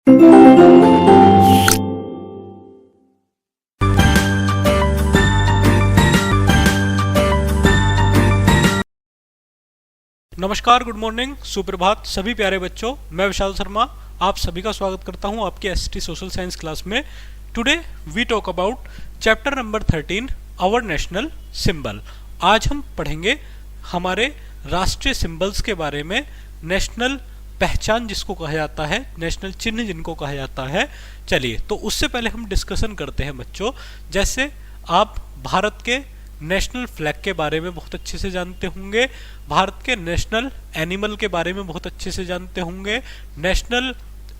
नमस्कार, good morning, सुप्रभात सभी प्यारे बच्चों। मैं विशाल शर्मा आप सभी का स्वागत करता हूं आपके एसटी सोशल साइंस क्लास में। Today we talk about chapter number 13 our national symbol. आज हम पढ़ेंगे हमारे राष्ट्रीय सिंबल्स के बारे में। नेशनल पहचान जिसको कहा जाता है, नेशनल चिन्ह जिनको कहा जाता है। चलिए, तो उससे पहले हम डिस्कशन करते हैं बच्चों। जैसे आप भारत के नेशनल फ्लैग के बारे में बहुत अच्छे से जानते होंगे, भारत के नेशनल एनिमल के बारे में बहुत अच्छे से जानते होंगे, नेशनल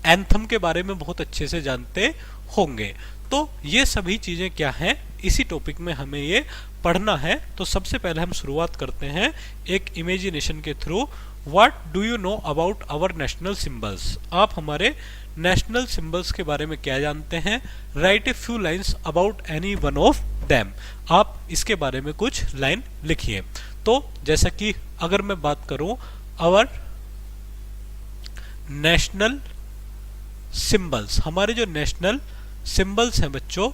एंथम के बारे में बहुत अच्छे से जानते होंगे। तो ये सभी चीजें क्या हैं, इसी टॉपिक में हमें ये पढ़ना है। तो सबसे पहले हम शुरुआत करते हैं एक इमेजिनेशन के थ्रू। What do you know about our national symbols? आप हमारे नेशनल सिंबल्स के बारे में क्या जानते हैं? Right a few lines about any one of them. आप इसके बारे में कुछ लाइन लिखिए। तो जैसा कि अगर मैं बात करूं, आवर नेशनल सिंबल्स, हमारे जो नेशनल सिंबल्स हैं बच्चों,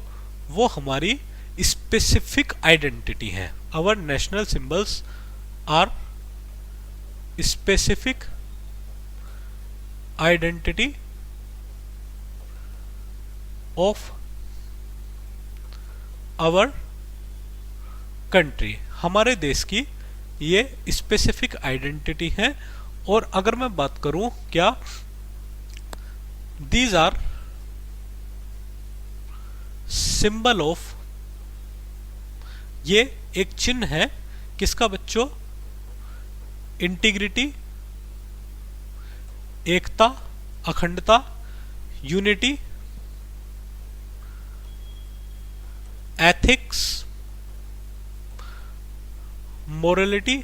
वो हमारी स्पेसिफिक आइडेंटिटी है। Our national symbols are specific identity of our country. हमारे देश की ये स्पेसिफिक आइडेंटिटी है। और अगर मैं बात करूं, क्या दीज आर सिंबल ऑफ, ये एक चिन्ह है किसका बच्चों? इंटीग्रिटी, एकता, अखंडता, unity, ethics, morality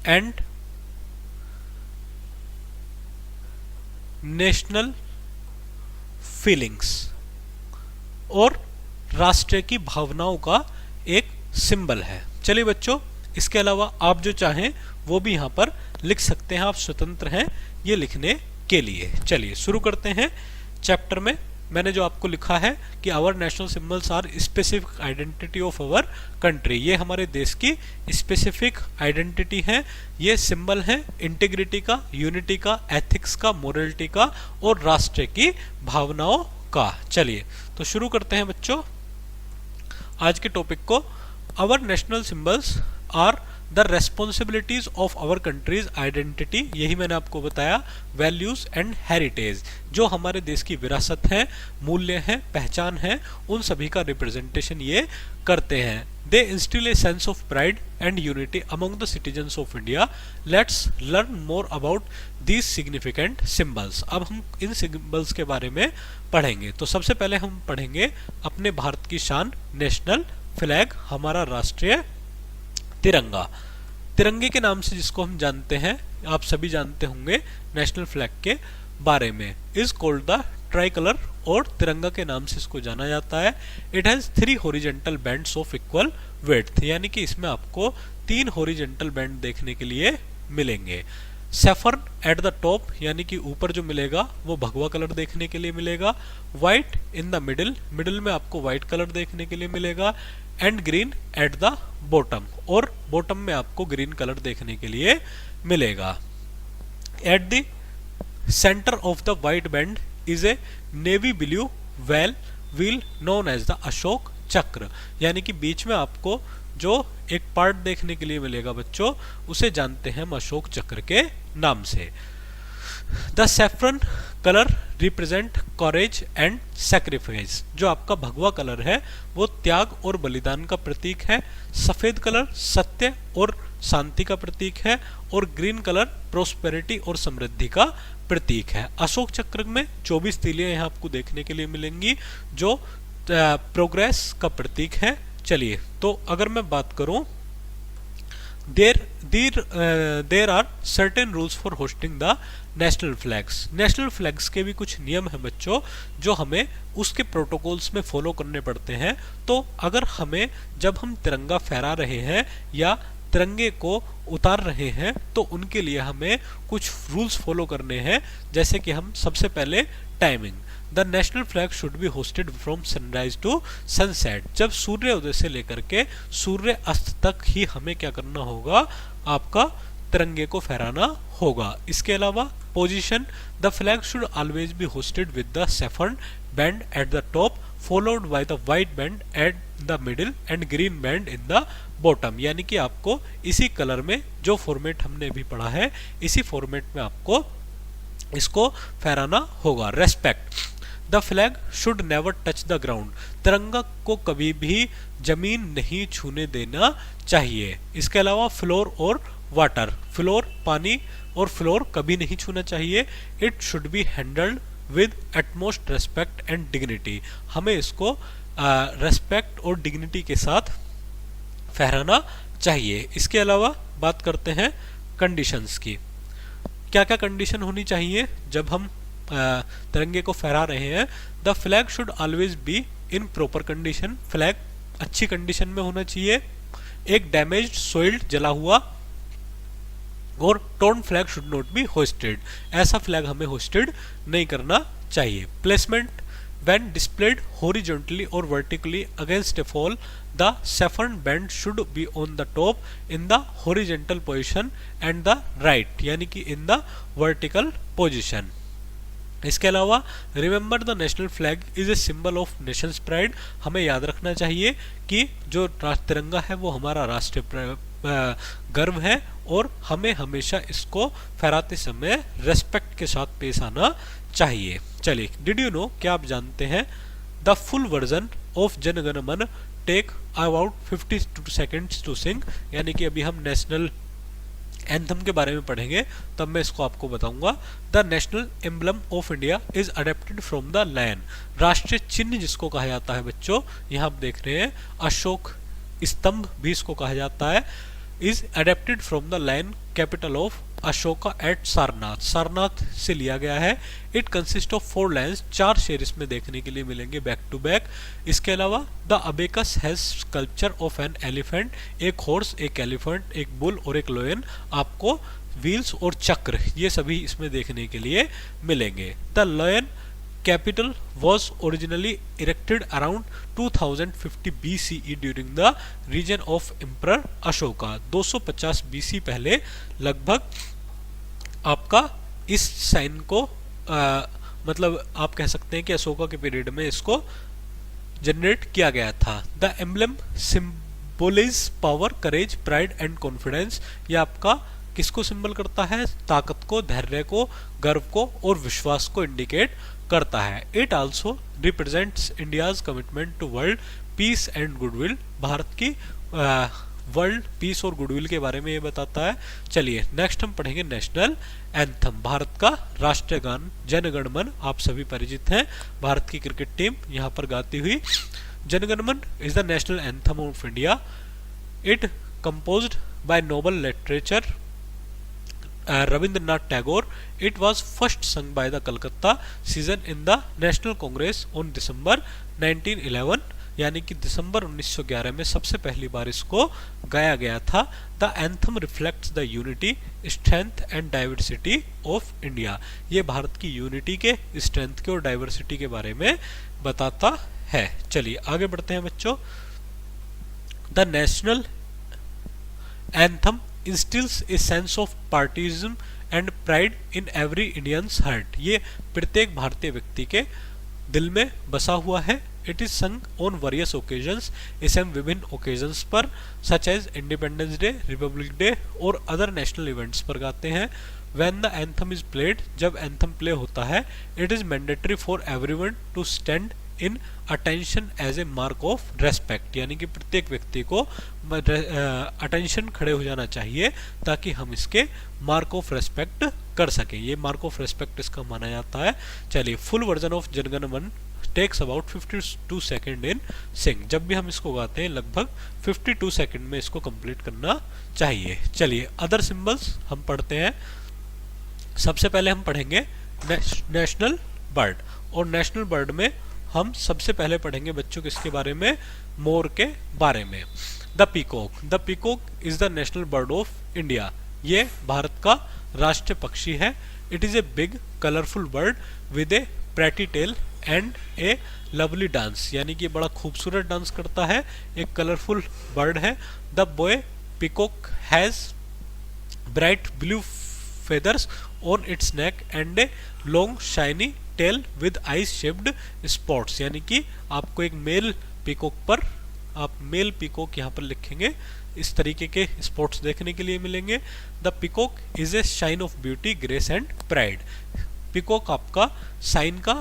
and national feelings, और राष्ट्र की भावनाओं का एक सिंबल है। चलिए बच्चों, इसके अलावा आप जो चाहें वो भी यहाँ पर लिख सकते हैं, आप स्वतंत्र हैं ये लिखने के लिए। चलिए शुरू करते हैं चैप्टर में। मैंने जो आपको लिखा है कि our national symbols are specific identity of our country, ये हमारे देश की स्पेसिफिक आइडेंटिटी है। ये सिंबल है इंटीग्रिटी का, यूनिटी का, एथिक्स का, मोरलिटी का और राष्ट्र की भावनाओं का। चलिए तो शुरू करते हैं बच्चों आज के टॉपिक को। Our national symbols are the responsibilities of our country's identity, यही मैंने आपको बताया, वैल्यूज एंड हेरिटेज, जो हमारे देश की विरासत है, मूल्य हैं, पहचान है, उन सभी का रिप्रेजेंटेशन ये करते हैं। They instil a sense of pride and unity among the citizens of India. Let's learn more about these significant symbols. अब हम इन सिंबल्स के बारे में पढ़ेंगे। तो सबसे पहले हम पढ़ेंगे अपने भारत की शान, नेशनल फ्लैग, हमारा राष्ट्रीय तिरंगा। तिरंगे के नाम से जिसको हम जानते हैं, आप सभी जानते होंगे नेशनल फ्लैग के बारे में, is called the try colour, और तिरंगा के नाम से इसको जाना जाता है। It has 3 horizontal bands of equal width, यानी कि इसमें आपको 3 हॉरिजॉन्टल बैंड देखने के लिए मिलेंगे। सैफरन एट द टॉप, यानी कि ऊपर जो मिलेगा वो भगवा कलर देखने के लिए मिलेगा। White in the middle, middle में आपको व्हाइट कलर देखने के लिए मिलेगा। And green at the bottom, और बॉटम में आपको ग्रीन कलर देखने के लिए मिलेगा। At the centre of the white band is a navy blue well wheel known as the Ashok chakra, यानी कि बीच में आपको जो एक पार्ट देखने के लिए मिलेगा बच्चों, उसे जानते हैं हम अशोक चक्र के नाम से। The saffron colour represent courage and sacrifice, जो आपका भगवा कलर है वो त्याग और बलिदान का प्रतीक है। सफेद कलर सत्य और शांति का प्रतीक है, और ग्रीन कलर प्रोस्पेरिटी और समृद्धि का प्रतीक है। अशोक चक्र में 24 तीलियां यहाँ आपको देखने के लिए मिलेंगी, जो प्रोग्रेस का प्रतीक है। चलिए, तो अगर मैं बात करूं, there are certain rules for hoisting the national flags. National flags के भी कुछ नियम हैं बच्चों, जो हमें उसके प्रोटोकॉल्स में फॉलो करने पड़ते हैं। तो अगर हमें, जब हम तिरंगा फहरा रहे हैं या तिरंगे को उतार रहे हैं तो उनके लिए हमें कुछ रूल्स फॉलो करने हैं, जैसे कि हम सबसे पहले timing. The national flag should be hoisted from sunrise to sunset. जब सूर्योदय से लेकर के सूर्य अस्त तक ही हमें क्या करना होगा, आपका तिरंगे को फहराना होगा। इसके अलावा position, the flag should always be hosted with the saffron band at the top followed by the white band at the middle and green band in the bottom. यानी कि आपको इसी कलर में, जो फॉर्मेट हमने अभी पढ़ा है, इसी फॉर्मेट में आपको इसको फहराना होगा। Respect, the flag should never touch the ground. तिरंगा को कभी भी जमीन नहीं छूने देना चाहिए। इसके अलावा फ्लोर और वाटर, फ्लोर पानी और फ्लोर कभी नहीं छूना चाहिए। It should be handled with utmost respect and dignity. हमें इसको रेस्पेक्ट और डिग्निटी के साथ फहराना चाहिए। इसके अलावा बात करते हैं कंडीशंस की। क्या क्या कंडीशन होनी चाहिए जब हम तिरंगे को फहरा रहे हैं। The flag should always be in proper condition. Flag अच्छी कंडीशन में होना चाहिए। एक डैमेज्ड, सोइल्ड, जला हुआ और torn flag should not be hosted. ऐसा फ्लैग हमें होस्टेड नहीं करना चाहिए। Placement, when displayed horizontally or vertically against a fall, the saffron band should be on the top in the horizontal position and the right, यानी कि in the vertical position। इसके अलावा remember the national flag is a symbol of Nations pride. हमें याद रखना चाहिए कि जो तिरंगा है वो हमारा राष्ट्रीय गर्व है और हमें हमेशा इसको फहराते समय रेस्पेक्ट के साथ पेश आना चाहिए। चलिए, डिड यू नो, क्या आप जानते हैं, the full version of Jana Gana Mana take about 52 seconds to sing. यानी कि अभी हम नेशनल एंथम के बारे में पढ़ेंगे तब मैं इसको आपको बताऊंगा। The national emblem of India is adapted from the lion. राष्ट्रीय चिन्ह जिसको कहा जाता है बच्चों, यहाँ आप देख रहे हैं अशोक स्तंभ भी इसको कहा जाता है, is adapted from the lion capital of Ashoka at Sarnath. Sarnath से लिया गया है। इट कंसिस्ट ऑफ 4 लाइन्स, 4 शेर इसमें देखने के लिए मिलेंगे बैक टू बैक। इसके अलावा the abacus has sculpture of an elephant, एक हॉर्स, एक एलिफेंट, एक बुल और एक लोयन। आपको व्हील्स और चक्र ये सभी इसमें देखने के लिए मिलेंगे। The लोयन capital was originally erected around 2050 BCE during the region of Emperor Ashoka। 250 BC पहले लगभग आपका इस साइन को मतलब आप कह सकते हैं कि अशोका के पीरियड में इसको जनरेट किया गया था। The emblem symbolize power, courage, pride and confidence. ये आपका किसको सिंबल करता है, ताकत को, धैर्य को, गर्व को और विश्वास को इंडिकेट करता है। It also represents India's commitment to world peace and goodwill. Bharat की वर्ल्ड पीस और गुडविल के बारे में ये बताता है। चलिए नेक्स्ट हम पढ़ेंगे नेशनल एंथम, भारत का राष्ट्रीय गान जन गण मन। आप सभी परिचित हैं, भारत की क्रिकेट टीम यहाँ पर गाती हुई। Jana Gana Mana is the national anthem of India. It composed by nobel literature Rabindranath Tagore. It was first sung by the Calcutta season in the National Congress on December 1911। यानी कि दिसंबर 1911 में सबसे पहली बार इसको गाया गया था। The anthem reflects the unity, strength and diversity of India. ये भारत की यूनिटी के, स्ट्रेंथ के और डाइवर्सिटी के बारे में बताता है। चलिए आगे बढ़ते हैं बच्चों। The national anthem instills a sense of patriotism and pride in every Indian's heart। ये प्रत्येक भारतीय व्यक्ति के दिल में बसा हुआ है। It is sung on various occasions. इसे हम विभिन्न ओकेजन्स पर such as independence day, republic day और अदर नेशनल इवेंट्स पर गाते हैं। When the anthem is played, जब एंथम प्ले होता है, it is mandatory for everyone to stand in attention as a mark of respect। यानी कि प्रत्येक व्यक्ति को अटेंशन खड़े हो जाना चाहिए ताकि हम इसके मार्क ऑफ रेस्पेक्ट कर सकें। ये मार्क ऑफ रेस्पेक्ट इसका माना जाता है। चलिए, फुल वर्जन ऑफ जनगण मन टेक्स अबाउट 52 सेकेंड इन सिंग। जब भी हम इसको गाते हैं लगभग 52 सेकेंड में इसको कंप्लीट करना चाहिए। चलिए अदर सिंबल्स हम पढ़ते हैं। सबसे पहले हम पढ़ेंगे नेशनल बर्ड, और नेशनल बर्ड में हम सबसे पहले पढ़ेंगे बच्चों किसके बारे में, मोर के बारे में। The peacock is the national bird of India. ये भारत का राष्ट्रीय पक्षी है। It is a big colourful bird with a pretty tail and a lovely dance, यानी कि बड़ा खूबसूरत डांस करता है, एक कलरफुल बर्ड है। The boy peacock has bright blue feathers on its neck and a long shiny tail with ice shaped spots, यानी कि आपको एक मेल पीकॉक पर, आप मेल पीकॉक यहाँ पर लिखेंगे, इस तरीके के स्पॉट्स देखने के लिए मिलेंगे। The peacock is a shine of beauty grace and pride. Peacock आपका साइन का,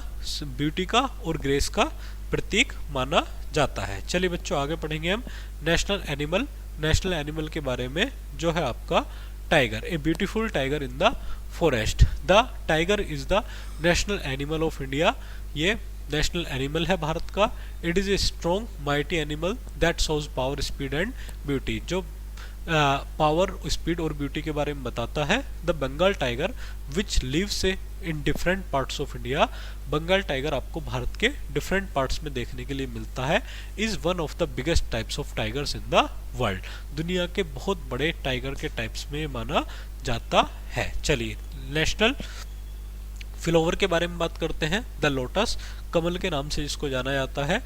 ब्यूटी का और ग्रेस का प्रतीक माना जाता है। चलिए बच्चों आगे पढ़ेंगे हम नेशनल एनिमल के बारे में, जो है आपका tiger. A beautiful tiger in the forest. The tiger is the national animal of India. ये नेशनल एनिमल है भारत का। It is a strong mighty animal that shows power, speed and beauty, जो पावर, स्पीड और beauty के बारे में बताता है। The Bengal tiger which lives in different parts of India. Bengal tiger आपको भारत के डिफरेंट पार्ट्स में देखने के लिए मिलता है। Is one of the biggest types of tigers in the world. दुनिया के बहुत बड़े टाइगर के टाइप्स में माना जाता है। चलिए नेशनल फ्लावर के बारे में बात करते हैं। द लोटस, कमल के नाम से जिसको जाना जाता है।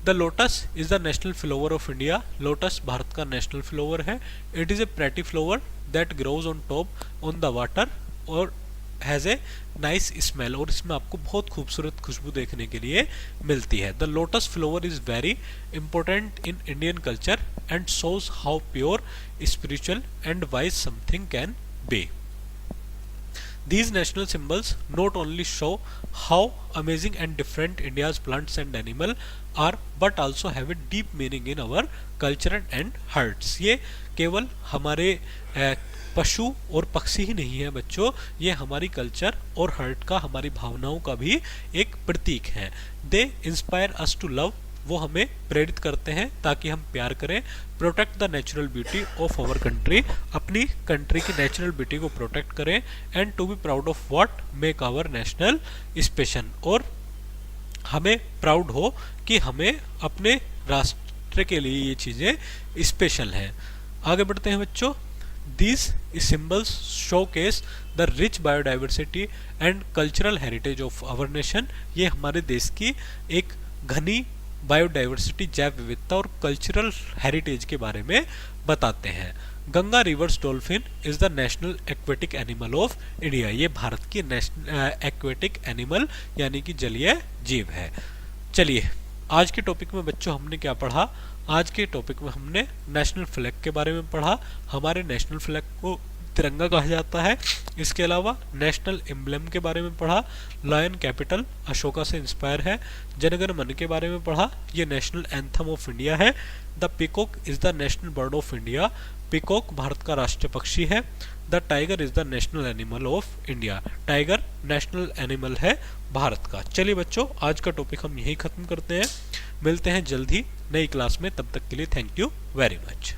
The lotus is the national flower of India. Lotus Bharat का नेशनल फ्लावर है। It is A pretty flower that grows on top on the water और हैज ए नाइस स्मेल, और इसमें आपको बहुत खूबसूरत खुशबू देखने के लिए मिलती है। The lotus flower is very important in Indian culture and shows how pure, spiritual and wise something can be. These national symbols not only show how amazing and different India's plants and animal are, but also have a deep meaning in our culture and hearts. ये केवल हमारे पशु और पक्षी ही नहीं है बच्चों, ये हमारी कल्चर और हार्ट का, हमारी भावनाओं का भी एक प्रतीक है। They inspire us to love, वो हमें प्रेरित करते हैं ताकि हम प्यार करें। Protect the natural beauty of our country, अपनी कंट्री की नेचुरल ब्यूटी को प्रोटेक्ट करें। And to be proud of what make our national special, और हमें प्राउड हो कि हमें अपने राष्ट्र के लिए ये चीज़ें स्पेशल हैं। आगे बढ़ते हैं बच्चों। These symbols showcase the rich biodiversity and cultural heritage of our nation. ये हमारे देश की एक घनी बायोडाइवर्सिटी, जैव विविधता और कल्चरल हेरिटेज के बारे में बताते हैं। Ganga reverse dolphin is the national aquatic animal of India. ये भारत की नेशनल एक्वेटिक एनिमल यानी कि जलीय जीव है। चलिए आज के टॉपिक में बच्चों हमने क्या पढ़ा। आज के टॉपिक में हमने नेशनल फ्लैग के बारे में पढ़ा। हमारे नेशनल फ्लैग को तिरंगा कहा जाता है। इसके अलावा नेशनल एम्ब्लेम के बारे में पढ़ा। लायन कैपिटल अशोका से इंस्पायर है। जनगण मन के बारे में पढ़ा, ये नेशनल एंथम ऑफ इंडिया है। The peacock is the national bird of India. Peacock Bharat का राष्ट्रीय पक्षी है। The tiger is the national animal of India. Tiger national animal है भारत का। चलिए बच्चों आज का टॉपिक हम यही खत्म करते हैं। मिलते हैं जल्द ही नई क्लास में, तब तक के लिए थैंक यू वेरी मच।